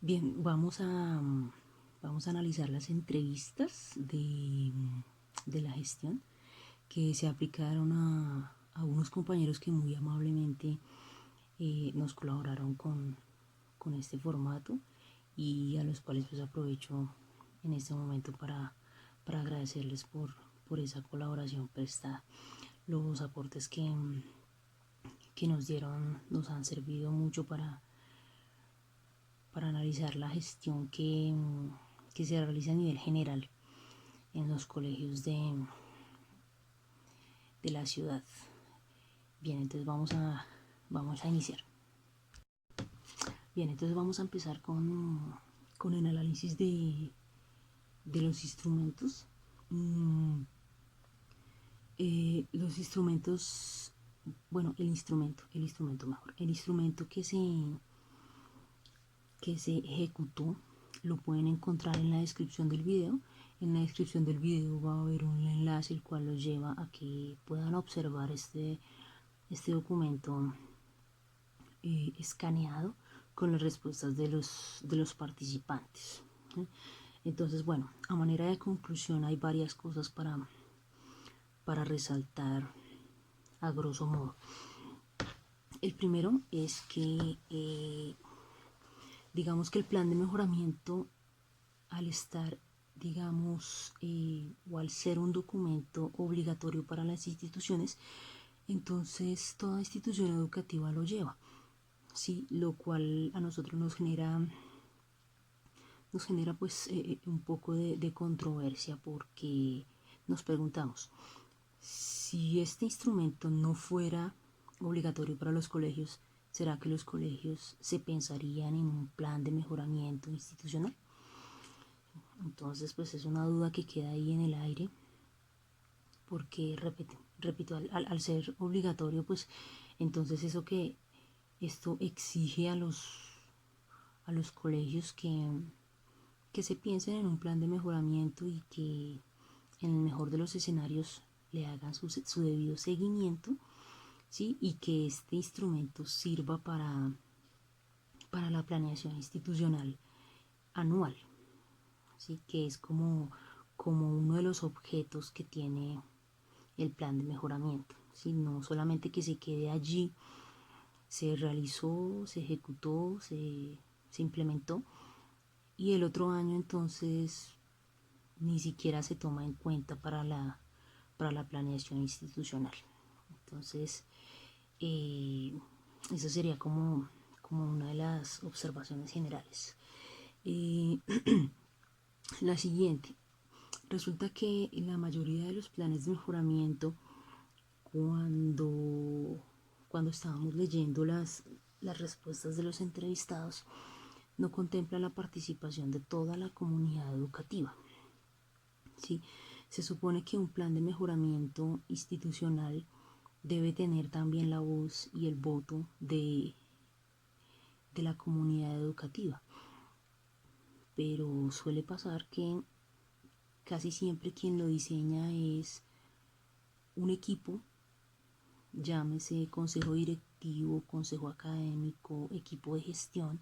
Bien, vamos a analizar las entrevistas de la gestión que se aplicaron a unos compañeros que muy amablemente nos colaboraron con este formato y a los cuales pues aprovecho en este momento para agradecerles por esa colaboración prestada. Los aportes que nos dieron nos han servido mucho para analizar la gestión que se realiza a nivel general en los colegios de la ciudad. Bien, entonces vamos a iniciar. Bien, entonces vamos a empezar con el análisis de los instrumentos. Los instrumentos, bueno, el instrumento mejor, el instrumento que se ejecutó lo pueden encontrar en la descripción del video. En la descripción del video va a haber un enlace el cual los lleva a que puedan observar este documento escaneado con las respuestas de los participantes. Entonces, bueno, a manera de conclusión hay varias cosas para resaltar a grosso modo. El primero es que digamos que el plan de mejoramiento, al estar, digamos, o al ser un documento obligatorio para las instituciones, entonces toda institución educativa lo lleva, ¿sí? Lo cual a nosotros nos genera pues un poco de controversia, porque nos preguntamos, si este instrumento no fuera obligatorio para los colegios, ¿será que los colegios se pensarían en un plan de mejoramiento institucional? Entonces, pues es una duda que queda ahí en el aire, porque, repito, al ser obligatorio, pues entonces esto exige a los colegios que se piensen en un plan de mejoramiento y que en el mejor de los escenarios le hagan su debido seguimiento, ¿sí? Y que este instrumento sirva para la planeación institucional anual, ¿sí? Que es como uno de los objetos que tiene el plan de mejoramiento, ¿sí? No solamente que se quede allí, se realizó, se ejecutó, se implementó, y el otro año entonces ni siquiera se toma en cuenta para la planeación institucional. Entonces, eso sería como una de las observaciones generales. La siguiente, resulta que la mayoría de los planes de mejoramiento, cuando estábamos leyendo las respuestas de los entrevistados, no contempla la participación de toda la comunidad educativa, ¿sí? Se supone que un plan de mejoramiento institucional debe tener también la voz y el voto de la comunidad educativa, pero suele pasar que casi siempre quien lo diseña es un equipo, llámese consejo directivo, consejo académico, equipo de gestión,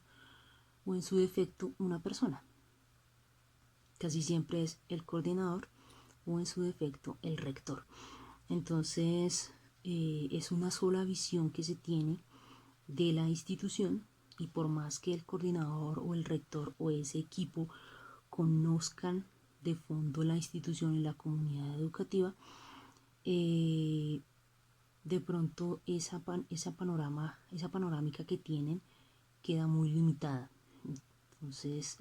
o en su defecto una persona. Casi siempre es el coordinador o en su defecto el rector. Entonces es una sola visión que se tiene de la institución, y por más que el coordinador o el rector o ese equipo conozcan de fondo la institución y la comunidad educativa, de pronto esa panorámica que tienen queda muy limitada. Entonces,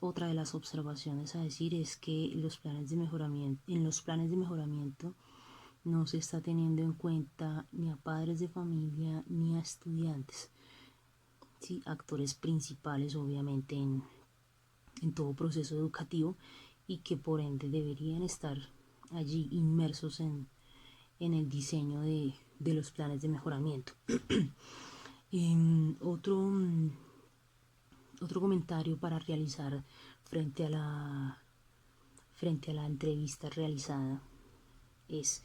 otra de las observaciones a decir es que en los planes de mejoramiento no se está teniendo en cuenta ni a padres de familia ni a estudiantes, ¿sí? Actores principales obviamente en todo proceso educativo, y que por ende deberían estar allí inmersos en el diseño de los planes de mejoramiento. Otro comentario para realizar frente a la entrevista realizada es,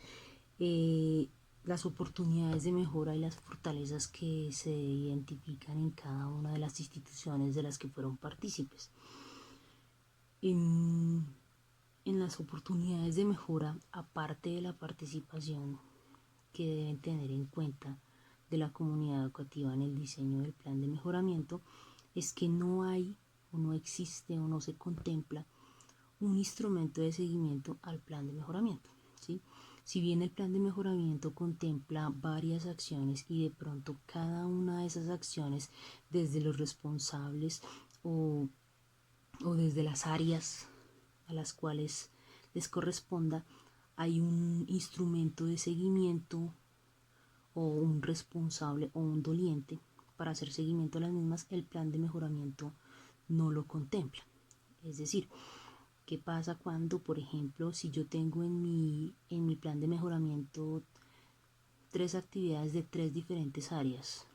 las oportunidades de mejora y las fortalezas que se identifican en cada una de las instituciones de las que fueron partícipes. En las oportunidades de mejora, aparte de la participación que deben tener en cuenta de la comunidad educativa en el diseño del plan de mejoramiento, es que no hay o no existe o no se contempla un instrumento de seguimiento al plan de mejoramiento, ¿sí? Si bien el plan de mejoramiento contempla varias acciones y de pronto cada una de esas acciones desde los responsables o desde las áreas a las cuales les corresponda, hay un instrumento de seguimiento o un responsable o un doliente para hacer seguimiento a las mismas, el plan de mejoramiento no lo contempla. Es decir, ¿qué pasa cuando, por ejemplo, si yo tengo en mi plan de mejoramiento 3 actividades de 3 diferentes áreas?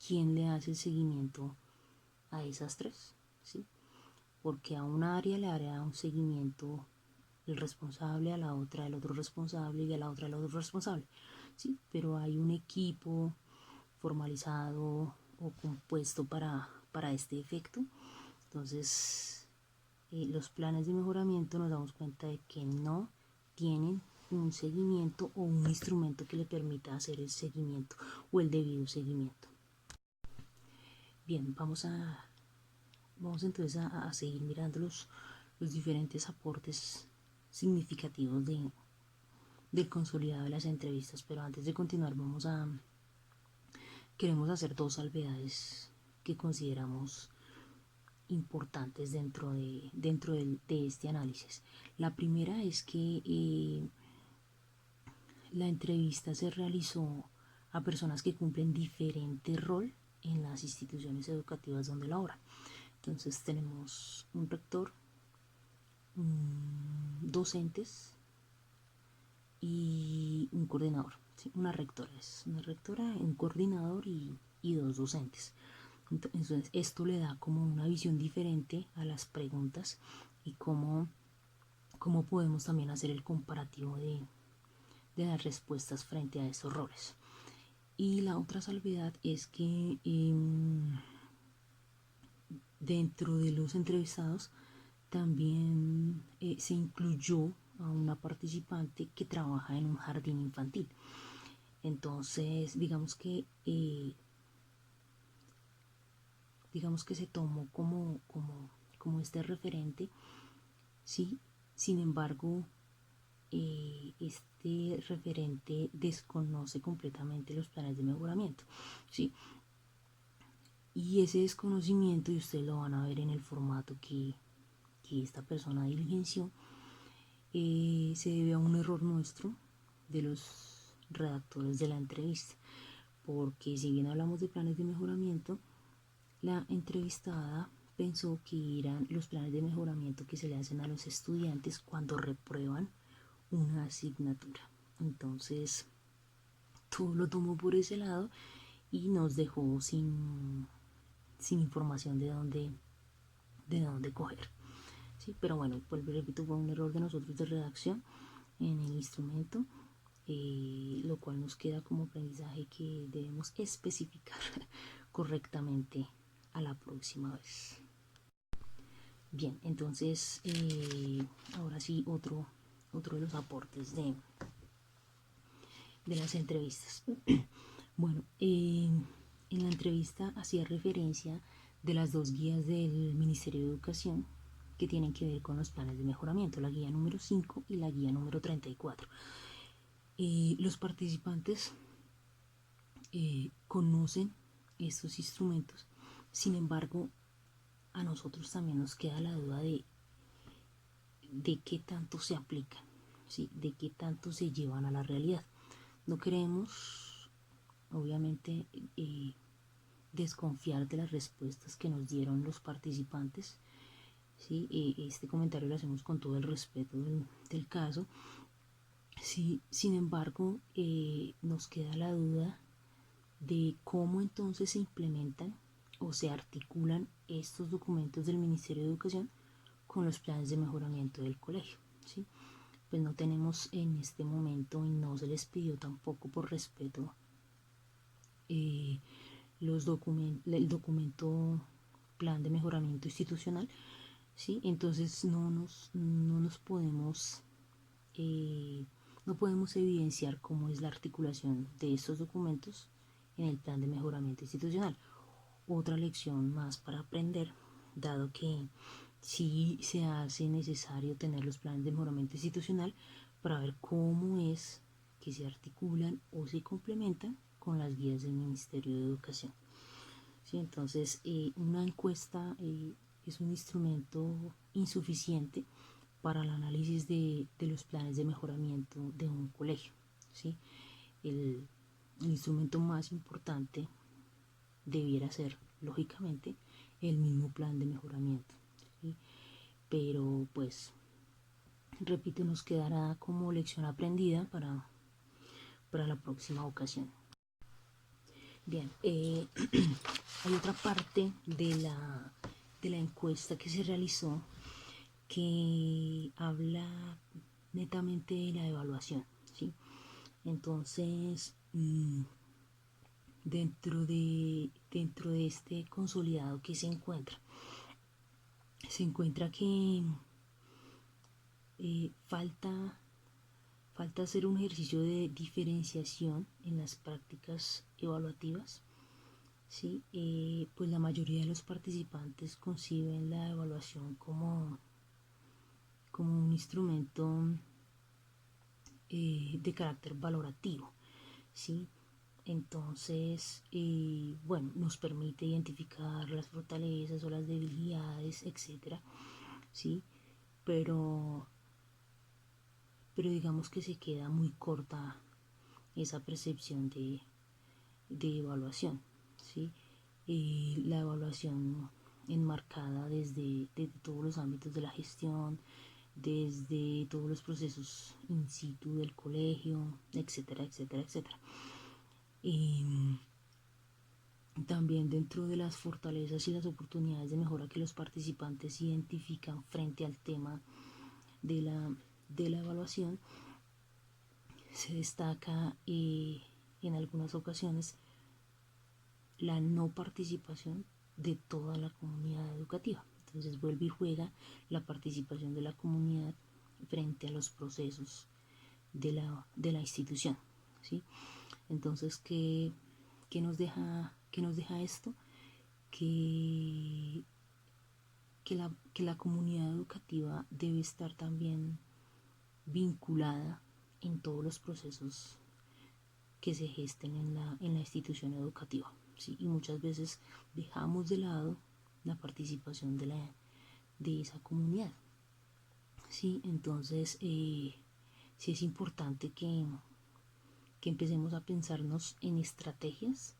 ¿Quién le hace el seguimiento a esas 3? ¿Sí? Porque a una área le hará un seguimiento el responsable, a la otra el otro responsable y a la otra el otro responsable, ¿sí? Pero hay un equipo formalizado o compuesto para este efecto. Entonces, los planes de mejoramiento nos damos cuenta de que no tienen un seguimiento o un instrumento que le permita hacer el seguimiento o el debido seguimiento. Bien, vamos entonces a seguir mirando los diferentes aportes significativos del consolidado de las entrevistas, pero antes de continuar queremos hacer 2 salvedades que consideramos importantes dentro de este análisis. La primera es que la entrevista se realizó a personas que cumplen diferente rol en las instituciones educativas donde laboran. Entonces tenemos un rector, docentes y un coordinador, ¿sí? Una rectora, un coordinador y 2 docentes. Entonces esto le da como una visión diferente a las preguntas y cómo podemos también hacer el comparativo de las respuestas frente a estos roles. Y la otra salvedad es que dentro de los entrevistados también se incluyó a una participante que trabaja en un jardín infantil. Entonces, digamos que se tomó como este referente, ¿sí? Sin embargo, este referente desconoce completamente los planes de mejoramiento, ¿sí? Y ese desconocimiento, y ustedes lo van a ver en el formato que esta persona diligenció, se debe a un error nuestro de los redactores de la entrevista, porque si bien hablamos de planes de mejoramiento, la entrevistada pensó que eran los planes de mejoramiento que se le hacen a los estudiantes cuando reprueban una asignatura. Entonces, todo lo tomó por ese lado y nos dejó sin información de dónde coger. ¿Sí? Pero bueno, pues repito, fue un error de nosotros de redacción en el instrumento, lo cual nos queda como aprendizaje que debemos especificar correctamente a la próxima vez. Bien, entonces ahora sí otro de los aportes de las entrevistas. Bueno, en la entrevista hacía referencia de las 2 guías del Ministerio de Educación que tienen que ver con los planes de mejoramiento, la guía número 5 y la guía número 34. Los participantes conocen estos instrumentos, sin embargo, a nosotros también nos queda la duda de qué tanto se aplican, ¿sí? De qué tanto se llevan a la realidad. No queremos, obviamente, desconfiar de las respuestas que nos dieron los participantes, ¿sí? Este comentario lo hacemos con todo el respeto del caso. Sí, sin embargo, nos queda la duda de cómo entonces se implementan o se articulan estos documentos del Ministerio de Educación con los planes de mejoramiento del colegio, ¿sí? pues no tenemos en este momento, y no se les pidió tampoco por respeto, el documento plan de mejoramiento institucional, ¿sí? Entonces no nos podemos, no podemos evidenciar cómo es la articulación de estos documentos en el plan de mejoramiento institucional. Otra lección más para aprender, dado que sí se hace necesario tener los planes de mejoramiento institucional para ver cómo es que se articulan o se complementan con las guías del Ministerio de Educación. ¿Sí? Entonces, una encuesta es un instrumento insuficiente para el análisis de los planes de mejoramiento de un colegio. ¿Sí? El instrumento más importante debiera ser, lógicamente, el mismo plan de mejoramiento. ¿Sí? Pero, pues, repito, nos quedará como lección aprendida para la próxima ocasión. Bien, hay otra parte de la encuesta que se realizó que habla netamente de la evaluación, ¿sí? Entonces, dentro de este consolidado que se encuentra que falta hacer un ejercicio de diferenciación en las prácticas evaluativas. ¿Sí? Pues la mayoría de los participantes conciben la evaluación como un instrumento de carácter valorativo, ¿sí? Entonces, bueno, nos permite identificar las fortalezas o las debilidades, etcétera, ¿sí? Pero digamos que se queda muy corta esa percepción de evaluación, ¿sí? La evaluación enmarcada desde todos los ámbitos de la gestión, desde todos los procesos in situ del colegio, etcétera, etcétera, etcétera. También dentro de las fortalezas y las oportunidades de mejora que los participantes identifican frente al tema de la evaluación, se destaca en algunas ocasiones la no participación de toda la comunidad educativa. Entonces vuelve y juega la participación de la comunidad frente a los procesos de la institución, ¿sí? Entonces, ¿qué nos deja esto? Que la comunidad educativa debe estar también vinculada en todos los procesos que se gesten en la institución educativa, ¿sí? Y muchas veces dejamos de lado la participación de esa comunidad, ¿sí? Entonces, sí es importante que empecemos a pensarnos en estrategias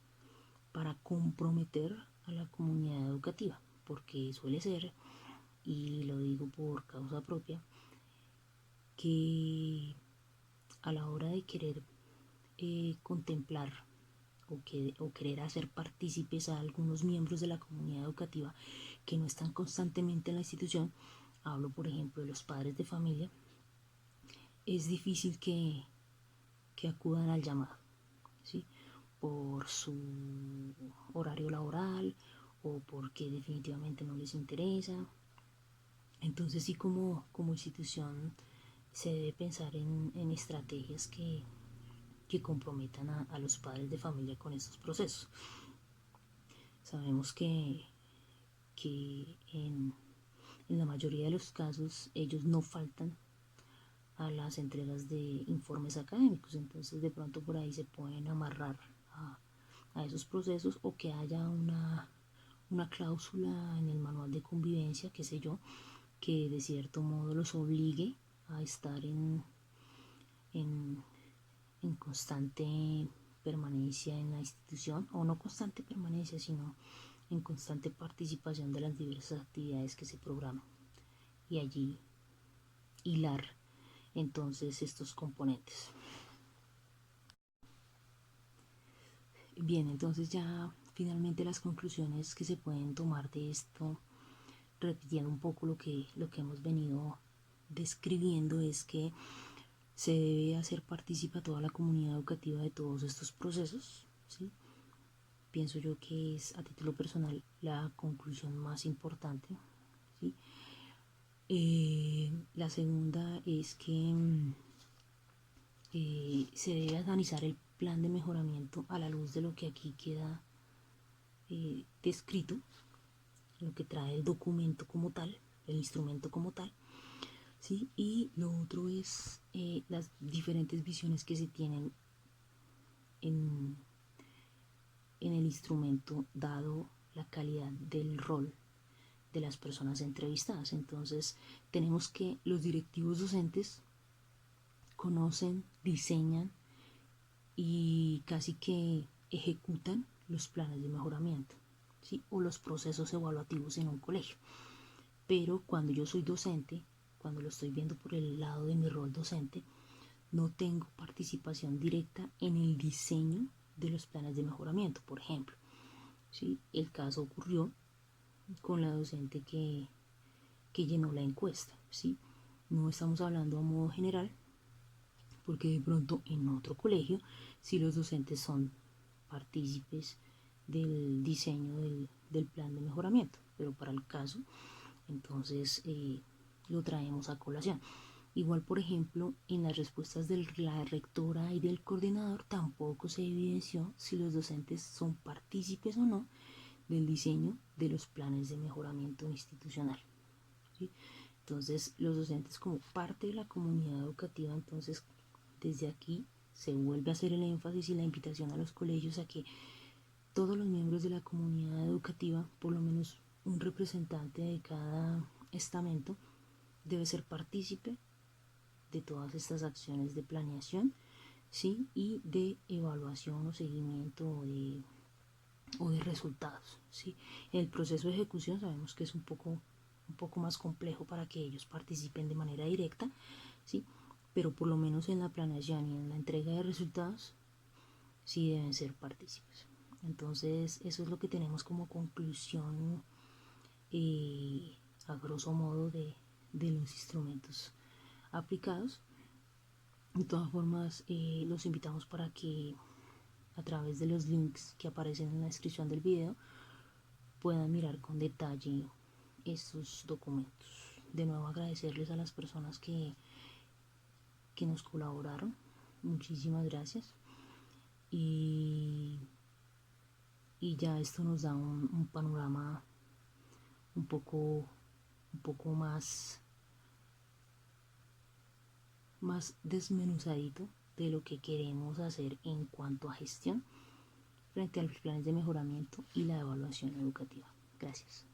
para comprometer a la comunidad educativa, porque suele ser, y lo digo por causa propia, que a la hora de querer contemplar o querer hacer partícipes a algunos miembros de la comunidad educativa que no están constantemente en la institución, hablo por ejemplo de los padres de familia, es difícil que acudan al llamado, ¿sí? Por su horario laboral o porque definitivamente no les interesa. Entonces sí, como institución se debe pensar en estrategias que comprometan a los padres de familia con estos procesos. Sabemos que en la mayoría de los casos ellos no faltan a las entregas de informes académicos, entonces de pronto por ahí se pueden amarrar a esos procesos, o que haya una cláusula en el manual de convivencia, qué sé yo, que de cierto modo los obligue a estar en constante permanencia en la institución, o no constante permanencia, sino en constante participación de las diversas actividades que se programan, y allí hilar entonces estos componentes. Bien, entonces ya finalmente las conclusiones que se pueden tomar de esto, repitiendo un poco lo que hemos venido describiendo es que se debe hacer partícipe a toda la comunidad educativa de todos estos procesos, ¿sí? Pienso yo que es a título personal la conclusión más importante, ¿sí? La segunda es que se debe analizar el plan de mejoramiento a la luz de lo que aquí queda descrito, lo que trae el documento como tal, el instrumento como tal, ¿sí? Y lo otro es las diferentes visiones que se tienen en, en el instrumento dado la calidad del rol de las personas entrevistadas. Entonces tenemos que los directivos docentes conocen, diseñan y casi que ejecutan los planes de mejoramiento, ¿sí? O los procesos evaluativos en un colegio. Pero cuando yo soy docente, cuando lo estoy viendo por el lado de mi rol docente, no tengo participación directa en el diseño de los planes de mejoramiento, por ejemplo, ¿sí? El caso ocurrió con la docente que llenó la encuesta, ¿sí? No estamos hablando a modo general, porque de pronto en otro colegio si los docentes son partícipes del diseño del plan de mejoramiento, pero para el caso entonces lo traemos a colación. Igual, por ejemplo, en las respuestas de la rectora y del coordinador tampoco se evidenció si los docentes son partícipes o no del diseño de los planes de mejoramiento institucional, ¿sí? Entonces, los docentes como parte de la comunidad educativa, entonces desde aquí se vuelve a hacer el énfasis y la invitación a los colegios a que todos los miembros de la comunidad educativa, por lo menos un representante de cada estamento, debe ser partícipe de todas estas acciones de planeación, ¿sí? Y de evaluación o seguimiento o de resultados, ¿sí? El proceso de ejecución sabemos que es un poco más complejo para que ellos participen de manera directa, ¿sí? Pero por lo menos en la planeación y en la entrega de resultados sí deben ser partícipes. Entonces eso es lo que tenemos como conclusión a grosso modo de los instrumentos aplicados. De todas formas, los invitamos para que a través de los links que aparecen en la descripción del video puedan mirar con detalle estos documentos. De nuevo agradecerles a las personas que nos colaboraron. Muchísimas gracias. Y ya esto nos da un panorama un poco más desmenuzadito de lo que queremos hacer en cuanto a gestión frente a los planes de mejoramiento y la evaluación educativa. Gracias.